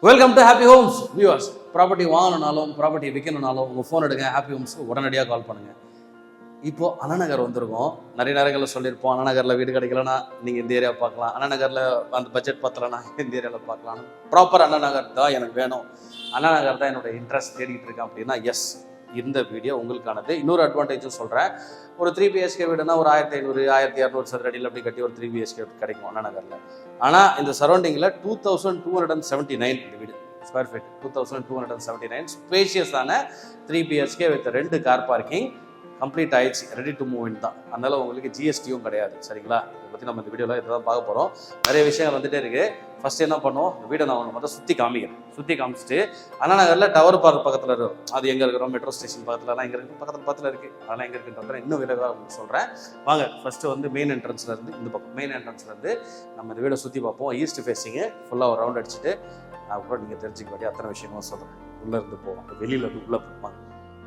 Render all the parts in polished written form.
Welcome to happy homes viewers. Property வாங்கணுனாலும் property விற்கணுனாலும் உங்கள் ஃபோன் எடுங்க, ஹாப்பி ஹோம்ஸ்க்கு உடனடியாக கால் பண்ணுங்கள். இப்போது அண்ணா நகர் வந்திருக்கோம். நிறைய நேரங்களில் சொல்லியிருப்போம், அண்ணா நகரில் வீடு கிடைக்கலன்னா நீங்கள் இந்த ஏரியா பார்க்கலாம், அண்ணா நகரில் அந்த பட்ஜெட் பத்தலைன்னா இந்த ஏரியாவில் பார்க்கலாம். ப்ராப்பர் அண்ணா நகர் தான் எனக்கு வேணும், அண்ணா நகர் தான் என்னோட இன்ட்ரெஸ்ட் தேடிட்டு இருக்கேன் அப்படின்னா எஸ், இந்த வீடியோ உங்களுக்கானது. இன்னொரு அட்வான்டேஜும் சொல்கிறேன். ஒரு 3 BHK வீடுனா ஒரு 1500 1200 சதுர அடியில் அப்படி கட்டி ஒரு 3 BHK கிடைக்கும் அண்ணா நகரில். ஆனால் இந்த சரௌண்டிங்கில் 2279 இந்த வீடு ஸ்கொயர் ஃபீட், 2279 ஸ்பேஷியஸான 3 BHK with 2 car parking complete ஆயிடுச்சு, ரெடி டு மூவ் இன் தான். அதனால உங்களுக்கு ஜிஎஸ்டியும் கிடையாது. சரிங்களா? இதை பற்றி நம்ம இந்த வீடியோவில் இதை தான் பார்க்க போகிறோம். நிறைய விஷயங்கள் வந்துட்டே இருக்குது. ஃபர்ஸ்ட் என்ன பண்ணுவோம், இந்த வீடை நான் ஒன்று மொத்தம் சுற்றி காமிச்சிட்டு அண்ணா நகரில் டவர் பார்க் பக்கத்தில் இருக்கும். அது எங்கே இருக்கிறோம், மெட்ரோ ஸ்டேஷன் பக்கத்துலலாம் எங்கே இருக்குது, பக்கத்தில் இருக்குது. அதெல்லாம் எங்கே இருக்குன்றத இன்னும் விரைவாக உங்களுக்கு சொல்கிறேன். வாங்க ஃபஸ்ட்டு வந்து மெயின் என்ட்ரன்ஸ்லேருந்து இந்த பக்கம் மெயின் என்ட்ரன்ஸ்லேருந்து நம்ம இந்த வீடை சுற்றி பார்ப்போம். ஈஸ்ட் ஃபேஸிங்கு ஃபுல்லாக ஒரு ரவுண்ட் அடிச்சுட்டு நான் கூட நீங்கள் தெரிஞ்சுக்க வேண்டிய அத்தனை விஷயமும் சொல்கிறேன். உள்ளேருந்து போவோம், வெளியிலேருந்து உள்ளே போவாங்க.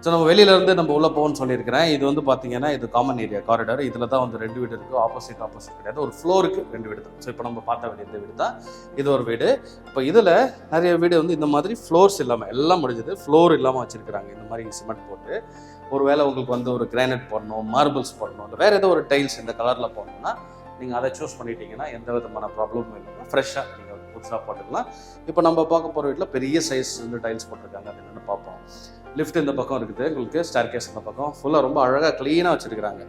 ஸோ நம்ம வெளியிலேருந்து நம்ம உள்ளே போகணும்னு சொல்லியிருக்கிறேன். இது வந்து பார்த்தீங்கன்னா இது காமன் ஏரியா காரிடார். இதில் தான் வந்து 2 வீடு இருக்குது. ஆப்போசிட் கிடையாது, ஒரு ஃப்ளோருக்கு 2 வீடு தான். ஸோ இப்போ நம்ம பார்த்த வேண்டிய இந்த வீடு தான், இது ஒரு வீடு. இப்போ இதில் நிறைய வீடு வந்து இந்த மாதிரி ஃப்ளோர்ஸ் இல்லாமல் எல்லாம் முடிஞ்சது, ஃப்ளோர் இல்லாமல் வச்சுருக்கிறாங்க. இந்த மாதிரி சிமெண்ட் போட்டு ஒரு வேளை உங்களுக்கு வந்து ஒரு கிரானைட் போடணும், மார்பிள்ஸ் போடணும், இல்லை வேறு ஏதோ ஒரு டைல்ஸ் இந்த கலரில் போடணும்னா நீங்கள் அதை சூஸ் பண்ணிட்டீங்கன்னா எந்த விதமான ப்ராப்ளமும் இல்லாமல் ஃப்ரெஷ்ஷாக நீங்கள் புதுசாக போட்டுக்கலாம். இப்போ நம்ம பார்க்க போகிற வீட்டில் பெரிய சைஸ் வந்து டைல்ஸ் போட்டிருக்காங்க. அது என்னென்னு பார்ப்போம். லிஃப்ட் இந்த பக்கம் இருக்குது உங்களுக்கு, ஸ்டேர் கேஸ் இந்த பக்கம் ஃபுல்லாக ரொம்ப அழகாக க்ளீனாக வச்சுருக்கிறாங்க.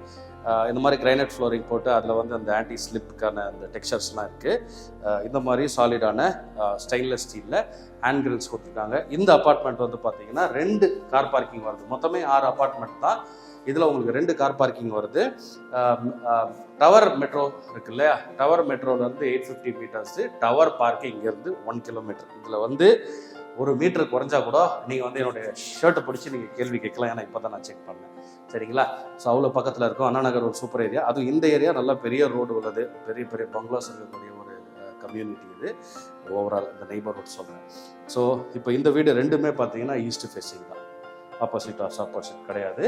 இந்த மாதிரி கிரைனைட் ஃப்ளோரிங் போட்டு அதில் வந்து அந்த ஆன்டி ஸ்லிப்புக்கான அந்த டெக்ஸ்சர்ஸ்லாம் இருக்குது. இந்த மாதிரி சாலிடான ஸ்டெயின்லெஸ் ஸ்டீலில் ஹேண்ட் கிரில்ஸ் கொடுத்துருக்காங்க. இந்த அப்பார்ட்மெண்ட் வந்து பார்த்தீங்கன்னா 2 கார் பார்க்கிங் வருது. மொத்தமே 6 அப்பார்ட்மெண்ட் தான். இதில் உங்களுக்கு 2 கார் பார்க்கிங் வருது. டவர் மெட்ரோ இருக்கு இல்லையா, டவர் மெட்ரோலேருந்து 850 மீட்டர்ஸு, டவர் பார்க்கிங் இங்கேருந்து 1 கிலோமீட்டர். இதில் வந்து 1 மீட்டர் குறைஞ்சா கூட நீங்கள் வந்து என்னுடைய ஷர்ட்டை பிடிச்சி நீங்கள் கேள்வி கேட்கலாம். ஏன்னா இப்போ தான் நான் செக் பண்ணேன். சரிங்களா? ஸோ அவ்வளோ பக்கத்தில் இருக்கும். அண்ணா நகர் ஒரு சூப்பர் ஏரியா. அதுவும் இந்த ஏரியா நல்லா பெரிய ரோடு உள்ளது, பெரிய பெரிய பங்களாஸ் இருக்கக்கூடிய ஒரு கம்யூனிட்டி இது. ஓவரால் இந்த நெய்பர்ஹுட் சொல்கிறேன். ஸோ இப்போ இந்த வீடு 2மே பார்த்தீங்கன்னா ஈஸ்ட் ஃபேஸிங் தான், ஆப்போசிட் கிடையாது.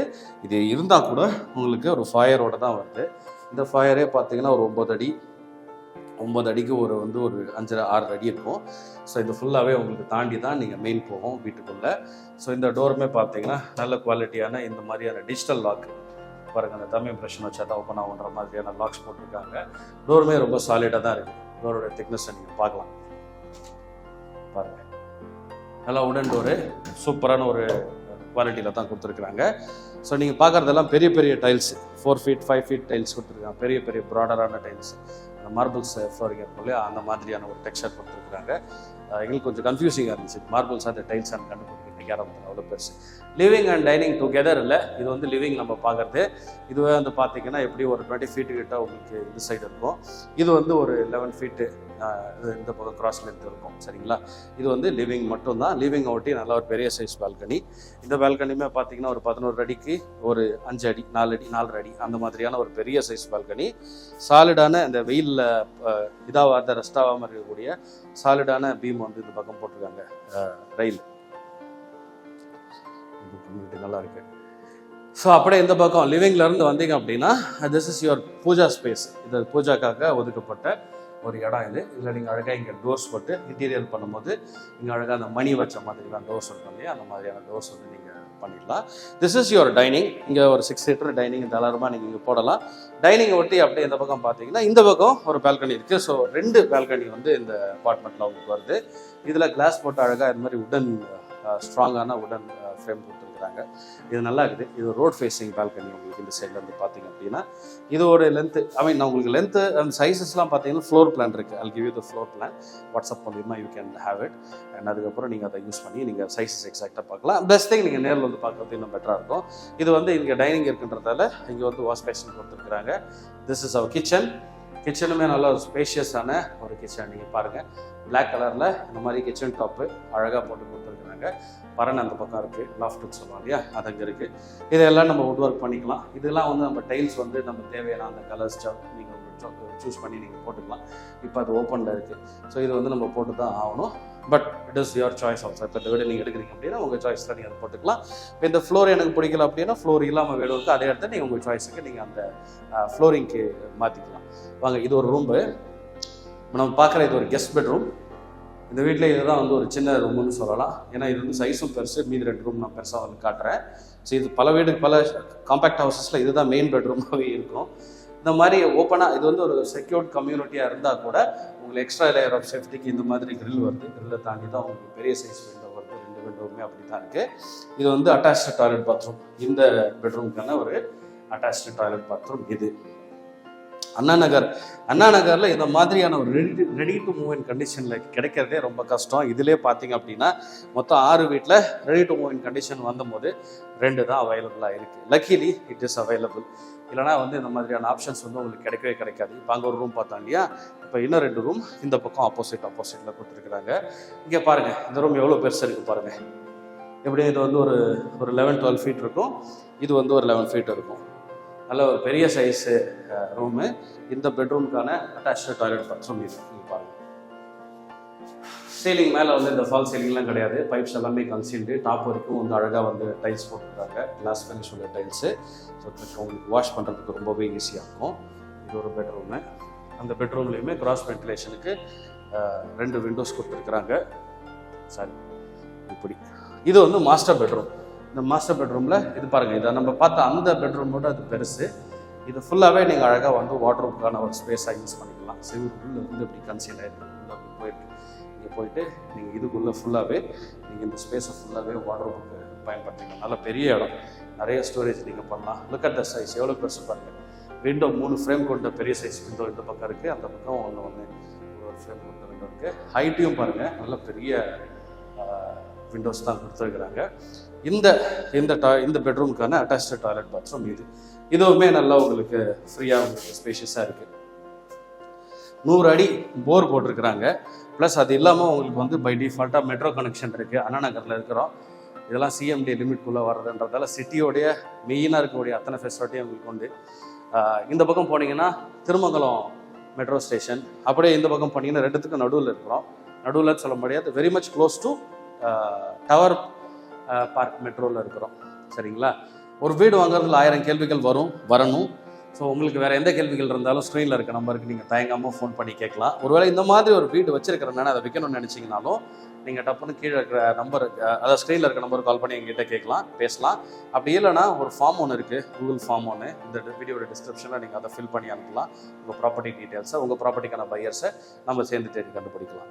இது இருந்தால் கூட உங்களுக்கு ஒரு ஃபயரோடு தான் வருது. இந்த ஃபயரே பார்த்தீங்கன்னா ஒரு 9 அடிக்கு ஒரு 5-6 அடி இருக்கும். ஸோ இது ஃபுல்லாகவே உங்களுக்கு தாண்டி தான் நீங்கள் மெயின் போகும் வீட்டுக்குள்ளே. ஸோ இந்த டோருமே பார்த்தீங்கன்னா நல்ல குவாலிட்டியான இந்த மாதிரியான டிஜிட்டல் லாக் பாருங்கள். அந்த தம் இம்ப்ரெஷன் வச்சா தான் ஓப்பன் ஆகுன்ற மாதிரியான லாக்ஸ் போட்டிருக்காங்க. டோருமே ரொம்ப சாலிடாக தான் இருக்குது. டோரோட திக்னஸை நீங்கள் பார்க்கலாம் பாருங்கள். நல்லா உடன் டோரு, சூப்பரான ஒரு குவாலிட்டியில் தான் கொடுத்துருக்குறாங்க. ஸோ நீங்கள் பார்க்குறதெல்லாம் பெரிய பெரிய டைல்ஸ், 4 feet 5 feet டைல்ஸ் கொடுத்துருக்காங்க. பெரிய பெரிய ப்ராடரான டைல்ஸ், அந்த மார்பிள்ஸ் ஃப்ளோரிங் இருக்கும் இல்லையா, அந்த மாதிரியான ஒரு டெக்ஸ்சர் கொடுத்துருக்குறாங்க. எங்களுக்கு கொஞ்சம் கன்ஃபியூசிங்காக இருந்துச்சு, மார்பிள்ஸ் அந்த டைல்ஸ் அந்த கண்டுபிடிக்க அவ்வளோ பெருசு. லிவிங் அண்ட் டைனிங் டுகெதர் இல்லை, இது வந்து லிவிங் நம்ம பார்க்குறது. இதுவே வந்து பார்த்தீங்கன்னா எப்படி ஒரு 20 feet கிட்ட உங்களுக்கு இந்த சைடு இருக்கும். இது வந்து ஒரு 11 feet இந்த பக்கம் கிராஸ் லென்த் இருக்கும். சரிங்களா? இது வந்து லிவிங் மட்டும்தான். லிவிங் ஒட்டி நல்லா ஒரு பெரிய சைஸ் பால்கனி. இந்த பால்கனியுமே பார்த்தீங்கன்னா ஒரு 11 அடிக்கு ஒரு 5 அடி 4 அடி அந்த மாதிரியான ஒரு பெரிய சைஸ் பால்கனி. சாலிடான இந்த வெயிலில் இதாகாத ரெஸ்டாகாமல் இருக்கக்கூடிய சாலிடான பீம் வந்து இந்த பக்கம் போட்டிருக்காங்க. ரயில் நல்லா இருக்கு. ஸோ அப்படியே இந்த பக்கம் லிவிங்லேருந்து வந்தீங்க அப்படின்னா this is your puja space. இது பூஜாக்காக ஒதுக்கப்பட்ட ஒரு இடம் இது. இதில் நீங்கள் அழகாக இங்கே டோர்ஸ் போட்டு இன்டீரியர் பண்ணும்போது இங்கே அழகாக அந்த மணி வச்ச மாதிரிலாம் டோர்ஸ் இருக்கும் இல்லையா, அந்த மாதிரியான டோர்ஸ் வந்து நீங்கள் பண்ணிடலாம். This is your dining. இங்கே ஒரு 6 seater டைனிங் தாராளமாக நீங்கள் இங்கே போடலாம். டைனிங்கை ஒட்டி அப்படியே இந்த பக்கம் பார்த்தீங்கன்னா இந்த பக்கம் ஒரு பால்கனி இருக்குது. ஸோ 2 பால்கனி வந்து இந்த அப்பார்ட்மெண்ட்டில் உங்களுக்கு வருது. இதில் கிளாஸ் போட்டு அழகாக இந்த மாதிரி உடன் ஸ்ட்ராங்கான உடன் ஃப்ரேம் கொடுத்துருக்குறாங்க. இது நல்லா இருக்குது. இது ரோட் ஃபேஸிங் பால்கனி. உங்களுக்கு இந்த சைட்லேருந்து பார்த்தீங்க அப்படின்னா இது ஒரு லென்த்து, நான் உங்களுக்கு லென்த்து அண்ட் சைஸஸ்லாம் பார்த்தீங்கன்னா ஃப்ளோர் பிளான் இருக்குது. I'll give you the floor plan. WhatsApp மூலியமாக you can have it. And அதுக்கப்புறம் நீங்கள் அதை யூஸ் பண்ணி நீங்கள் சைஸஸ் எக்ஸாக்டாக பார்க்கலாம். பெஸ்ட் திங் நீங்கள் நேரில் வந்து பார்க்குறது இன்னும் பெட்டராக இருக்கும். இது வந்து இங்கே டைனிங் இருக்குன்றதால இங்கே வந்து வாஷ் பேஷன் கொடுத்துருக்குறாங்க. This is our kitchen. கிச்சனுமே நல்ல ஒரு ஸ்பேஷியஸான ஒரு கிச்சன். நீங்கள் பாருங்கள், பிளாக் கலரில் இந்த மாதிரி கிச்சன் டாப்பு அழகாக போட்டு கொடுத்துருக்குறாங்க. பரன் அந்த பக்கம் இருக்குது, லாஃப்ட்டுன்னு சொல்லுவோம் இல்லையா, அது அங்கே இருக்குது. இதெல்லாம் நம்ம வுட் ஒர்க் பண்ணிக்கலாம். இதெல்லாம் வந்து நம்ம டைல்ஸ் வந்து நம்ம தேவையான அந்த கலர்ஸ் நீங்கள் சூஸ் பண்ணி நீங்கள் போட்டுக்கலாம். இப்போ அது ஓப்பனில் இருக்குது. ஸோ இது வந்து நம்ம போட்டு தான் ஆகணும். But it is your choice also. இப்போ இந்த வீடு நீங்கள் எடுக்கிறீங்க அப்படின்னா உங்கள் சாய்ஸில் நீங்கள் அதை போட்டுக்கலாம். இப்போ இந்த ஃப்ளோர் எனக்கு பிடிக்கல அப்படின்னா ஃப்ளோர் இல்லாமல் வீடு இருக்குது, அதே இடத்துல நீங்கள் உங்கள் சாய்ஸுக்கு நீங்கள் அந்த ஃப்ளோரிங்க்கு மாற்றிக்கலாம். வாங்க, இது ஒரு ரூம்பு. நம்ம பார்க்குற இது ஒரு கெஸ்ட் பெட்ரூம். இந்த வீட்டில் இதுதான் வந்து ஒரு சின்ன ரூம்னு சொல்லலாம். ஏன்னா இது வந்து சைஸும் பெருசு, மீதி 2 ரூம் நான் பெருசாக வந்து காட்டுறேன். ஸோ இது பல காம்பேக்ட் ஹவுசஸில் இதுதான் மெயின் பெட்ரூமாகவே இருக்கும். இந்த மாதிரி ஓப்பனாக இது வந்து ஒரு செக்யூர்ட் கம்யூனிட்டியாக இருந்தால் கூட உங்களுக்கு எக்ஸ்ட்ரா லேயர் ஆஃப் சேஃப்டிக்கு இந்த மாதிரி கிரில் வருது. கிரில்லை தாண்டி தான் உங்களுக்கு பெரிய சைஸ் விண்டோ வருது. 2 விண்டோவுமே அப்படி தான் இருக்குது. இது வந்து அட்டாச்டு டாய்லெட் பாத்ரூம். இந்த பெட்ரூமுக்கான ஒரு அட்டாச்டு டாய்லெட் பாத்ரூம் இது. அண்ணா நகரில் இந்த மாதிரியான ஒரு ரெடி டு மூவ் இன் கண்டிஷனில் கிடைக்கிறதே ரொம்ப கஷ்டம். இதிலே பார்த்தீங்க அப்படின்னா மொத்தம் 6 வீட்டில் ready to move in condition வந்தபோது 2 தான் அவைலபிளாக இருக்குது. Luckily it is available. இல்லைனா வந்து இந்த மாதிரியான ஆப்ஷன்ஸ் வந்து உங்களுக்கு கிடைக்கவே கிடைக்காது. இப்போ அங்கே ஒரு ரூம் பார்த்தோம் இல்லையா, இப்போ இன்னும் 2 ரூம் இந்த பக்கம் ஆப்போசிட்டில் கொடுத்துருக்குறாங்க. இங்கே பாருங்கள், இந்த ரூம் எவ்வளோ பெருசாக இருக்குது பாருங்கள். எப்படியும் இது வந்து ஒரு 11-12 ஃபீட் இருக்கும். இது வந்து ஒரு 11 ஃபீட் இருக்கும். நல்ல ஒரு பெரிய சைஸு ரூமு. இந்த பெட்ரூமுக்கான அட்டாச்டு டாய்லெட் பாத்ரூம் இது. நீங்கள் பாருங்கள், சீலிங் மேலே வந்து இந்த ஃபால் சீலிங்லாம் கிடையாது. பைப்ஸ் எல்லாமே கன்சீல்டு. டாப் வரைக்கும் வந்து அழகாக வந்து டைல்ஸ் போட்டுருக்காங்க, கிளாஸ் ஃபினிஷ் உள்ள டைல்ஸு. ஸோ உங்களுக்கு வாஷ் பண்ணுறதுக்கு ரொம்பவே ஈஸியாக இருக்கும். இது ஒரு பெட்ரூமு. அந்த பெட்ரூம்லேயுமே கிராஸ் வென்டிலேஷனுக்கு 2 விண்டோஸ் கொடுத்துருக்குறாங்க. சாரி, இப்படி இது வந்து மாஸ்டர் பெட்ரூம். இந்த மாஸ்டர் பெட்ரூமில் இது பாருங்கள், இதை நம்ம பார்த்த அந்த பெட்ரூமோட அது பெருசு. இது ஃபுல்லாகவே நீங்கள் அழகாக வந்து வாட்ரூமுக்கான ஒரு ஸ்பேஸாக யூஸ் பண்ணிக்கலாம். சிவிலுக்குள்ளே வந்து இப்படி கன்சீல் ஆகிருக்கு, உள்ளே அப்படி போயிருக்கு. நீங்கள் போயிட்டு நீங்கள் இதுக்குள்ளே ஃபுல்லாகவே நீங்கள் இந்த ஸ்பேஸை ஃபுல்லாகவே வாட்ரூமுக்கு பயன்படுத்திக்கலாம். நல்ல பெரிய இடம், நிறைய ஸ்டோரேஜ் நீங்கள் பண்ணலாம். லுக் அட் த சைஸ், எவ்வளோ பெருசு பாருங்கள். விண்டோ 3 ஃப்ரேம் கொண்ட பெரிய சைஸ் விண்டோ இந்த பக்கம் இருக்குது. அந்த பக்கம் ஒன்று ஒரு ஃப்ரேம் கொண்ட விண்டோ இருக்குது. ஹைட்டையும் பாருங்கள், நல்ல பெரிய விண்டோஸ் தான் கொடுத்துருக்குறாங்க. இந்த பெட்ரூமுக்கான அட்டாச்டு டாய்லெட் பாத்ரூம் இதுவுமே நல்லா உங்களுக்கு ஃப்ரீயாக உங்களுக்கு ஸ்பேஷியஸாக இருக்குது. 100 அடி போர் போட்டிருக்கிறாங்க. ப்ளஸ் அது இல்லாமல் உங்களுக்கு வந்து பை டிஃபால்ட்டாக மெட்ரோ கனெக்ஷன் இருக்குது. அண்ணா நகரில் இருக்கிறோம். இதெல்லாம் சிஎம்டி லிமிட்குள்ளே வர்றதுன்றதால சிட்டியோடைய மெயினாக இருக்கக்கூடிய அத்தனை ஃபெசிலிட்டியும் உங்களுக்கு உண்டு. இந்த பக்கம் போனீங்கன்னா திருமங்கலம் மெட்ரோ ஸ்டேஷன், அப்படியே இந்த பக்கம் போனீங்கன்னா 2த்துக்கும் நடுவில் இருக்கிறோம். நடுவில் சொல்ல முடியாது, very much close to Tower Park மெட்ரோவில் இருக்கிறோம். சரிங்களா? ஒரு வீடு வாங்குறதுல 1000 கேள்விகள் வரணும். ஸோ உங்களுக்கு வேறு எந்த கேள்விகள் இருந்தாலும் ஸ்க்ரீனில் இருக்க நம்பருக்கு நீங்கள் தயங்காமல் ஃபோன் பண்ணி கேட்கலாம். ஒருவேளை இந்த மாதிரி ஒரு வீடு வச்சிருக்கிறேன்னா அதை விற்கணும்னு நினச்சிங்கனாலும் நீங்கள் டப்புன்னு கீழே இருக்கிற நம்பருக்கு, அதாவது ஸ்க்ரீனில் இருக்க நம்பருக்கு கால் பண்ணி எங்ககிட்ட கேட்கலாம், பேசலாம். அப்படி இல்லைனா ஒரு ஃபார்ம் ஒன்று இருக்குது, கூகுள் ஃபார்ம் ஒன்று, இந்த வீடியோட டிஸ்கிரிப்ஷனில் நீங்கள் அதை ஃபில் பண்ணி அனுப்பலாம். உங்கள் ப்ராப்பர்ட்டி டீட்டெயில்ஸை, உங்கள் ப்ராப்பர்ட்டிக்கான பையர்ஸை நம்ம சேர்ந்து தேடி கண்டுபிடிக்கலாம்.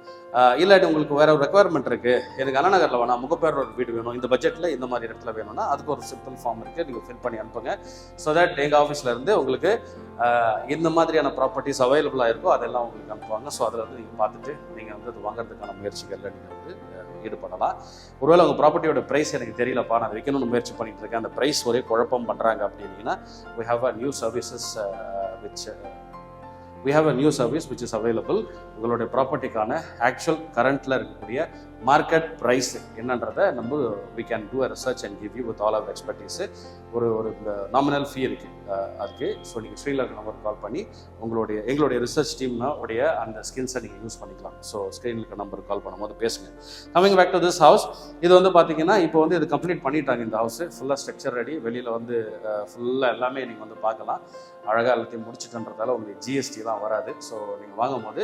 இல்லாட்டி உங்களுக்கு வேறு ஒரு ரெக்குவயர்மெண்ட் இருக்குது, எனக்கு அண்ணா நகரில் வேணாம், முகப்பேர் ஒரு வீடு வேணும், இந்த பட்ஜெட்டில் இந்த மாதிரி இடத்துல வேணும்னா அதுக்கு ஒரு சிம்பிள் ஃபார்ம் இருக்குது, நீங்கள் ஃபில் பண்ணி அனுப்புங்க. ஸோ தட் எங்கள் ஆஃபீஸில் இருந்து உங்களுக்கு இந்த மாதிரியான ப்ராப்பர்ட்டிஸ் அவைலபிளாக இருக்கோ அதெல்லாம் உங்களுக்கு அனுப்புவாங்க. ஸோ அதில் வந்து நீங்கள் பார்த்துட்டு நீங்கள் வந்து அது வாங்குறதுக்கான முயற்சிகளில் நீங்கள் வந்து ஈடுபடலாம். ஒருவேளை உங்கள் ப்ராப்பர்ட்டியோட ப்ரைஸ் எனக்கு தெரியலப்பா, நான் வைக்கணும்னு முயற்சி பண்ணிட்டு இருக்கேன், அந்த ப்ரைஸ் ஒரே குழப்பம் பண்ணுறாங்க அப்படின்னீங்கன்னா we have a new service which is available. உங்களுடைய ப்ராப்பர்ட்டிக்கான ஆக்சுவல் கரண்ட்டில் இருக்கக்கூடிய மார்க்கெட் ப்ரைஸ் என்னன்றதை நம்ம we can do a research and give you with all our expertise. ஒரு நாமினல் ஃபீ இருக்குது அதுக்கு. ஸோ நீங்கள் ஸ்க்ரீனில் நம்பருக்கு கால் பண்ணி எங்களுடைய ரிசர்ச் டீம்னுடைய அந்த ஸ்கில்ஸை நீங்கள் யூஸ் பண்ணிக்கலாம். ஸோ ஸ்க்ரீனில் இருக்க நம்பருக்கு கால் பண்ணும்போது பேசுங்க. Coming back to this house, இது வந்து பார்த்தீங்கன்னா இப்போ வந்து இது கம்ப்ளீட் பண்ணிட்டாங்க. இந்த ஹவுஸ் ஃபுல்லாக ஸ்ட்ரக்சர் ரெடி, வெளியில் வந்து ஃபுல்லாக எல்லாமே நீங்கள் வந்து பார்க்கலாம். அழகாக எல்லாத்தையும் முடிச்சுட்டுன்றதால உங்களுக்கு ஜிஎஸ்டிலாம் வராது. ஸோ நீங்கள் வாங்கும்போது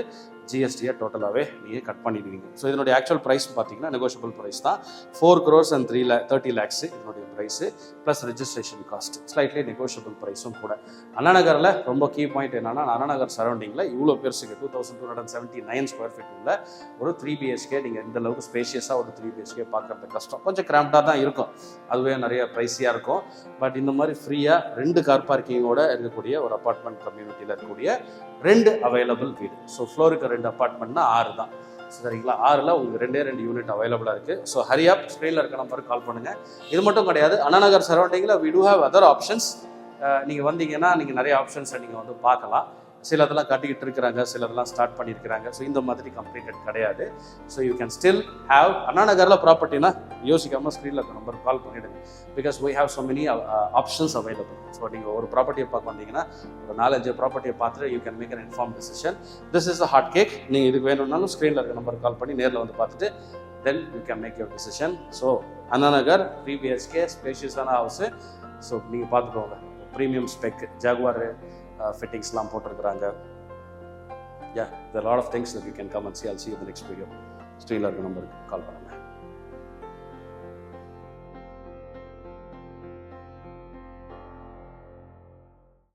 ஜிஎஸ்டியை டோட்டலாகவே நீங்கள் கட் பண்ணிடுவீங்க. ஸோ இதனுடைய ஆக்சுவல் ப்ரைஸ் பார்த்தீங்கன்னா நெகோஷியபிள் ப்ரைஸ் தான். 4 crores and 30 lakhs இதனுடைய price plus registration cost, slightly negotiable ப்ரைஸும் கூட. அண்ணா நகரில் ரொம்ப கீ பாயிண்ட் என்னன்னா, அண்ணா நகர் சரௌண்டிங்கில் இவ்வளோ பெருசுக்கு 2279 ஸ்கொயர் ஃபீட் உள்ள ஒரு 3 BHK நீங்கள் இந்த அளவுக்கு ஸ்பேஷியஸாக ஒரு 3 BHK பார்க்கறது கஷ்டம். கொஞ்சம் கிராம்டாக தான் இருக்கும், அதுவே நிறைய ப்ரைஸியாக இருக்கும். பட் இந்த மாதிரி ஃப்ரீயாக 2 கார் பார்க்கிங்கோட இருக்கக்கூடிய ஒரு அப்பார்ட்மெண்ட் கம்யூனிட்டியில் இருக்கக்கூடிய 2 அவைலபிள் வீடு. ஸோ ஃப்ளோருக்கு 2 அப்பார்ட்மெண்ட்னா 6 தான். சரிங்களா? 6ல் உங்களுக்கு 2 யூனிட் அவைலபிளாக இருக்குது. ஸோ ஹரி அப், ஸ்க்ரீனில் இருக்க நம்பருக்கு கால் பண்ணுங்கள். இது மட்டும் கிடையாது, அண்ணா நகர் சரௌண்டிங்கில் we do have other options. நீங்கள் வந்தீங்கன்னா நீங்கள் நிறைய ஆப்ஷன்ஸை நீங்கள் வந்து பார்க்கலாம். சிலதெல்லாம் கட்டிக்கிட்டு இருக்கிறாங்க, சிலதெல்லாம் ஸ்டார்ட் பண்ணியிருக்கிறாங்க. ஸோ இந்த மாதிரி கம்ப்ளீட்டட் கிடையாது. So you can still have Anna நகரில் ப்ராப்பர்ட்டினா யோசிக்காமல் ஸ்க்ரீனில் இருக்க நம்பருக்கு கால் பண்ணிவிடுங்க. Because we have so many options available. So நீங்கள் ஒரு ப்ராப்பர்ட்டியை பார்க்க வந்தீங்கன்னா ஒரு 4-5 ப்ராப்பர்ட்டியை பார்த்துட்டு you can make an informed decision. This is a hot cake. நீங்கள் இதுக்கு வேணும்னாலும் ஸ்க்ரீனில் இருக்க நம்பருக்கு கால் பண்ணி நேரில் வந்து பார்த்துட்டு then you can make your decision. So Anna Nagar 3 BHK ஸ்பேஷியஸான ஹவுஸு. ஸோ நீங்கள் பார்த்துக்கோங்க, ப்ரீமியம் ஸ்பெக் ஜாகுவார் ஃபிட்டிங்ஸ்லாம் போட்டிருக்கிறாங்க. Yeah, there are a lot of things that you can come and see. I'll see you in the next video. ஸ்க்ரீனில் இருக்க நம்பருக்கு கால் பண்ணுங்கள்.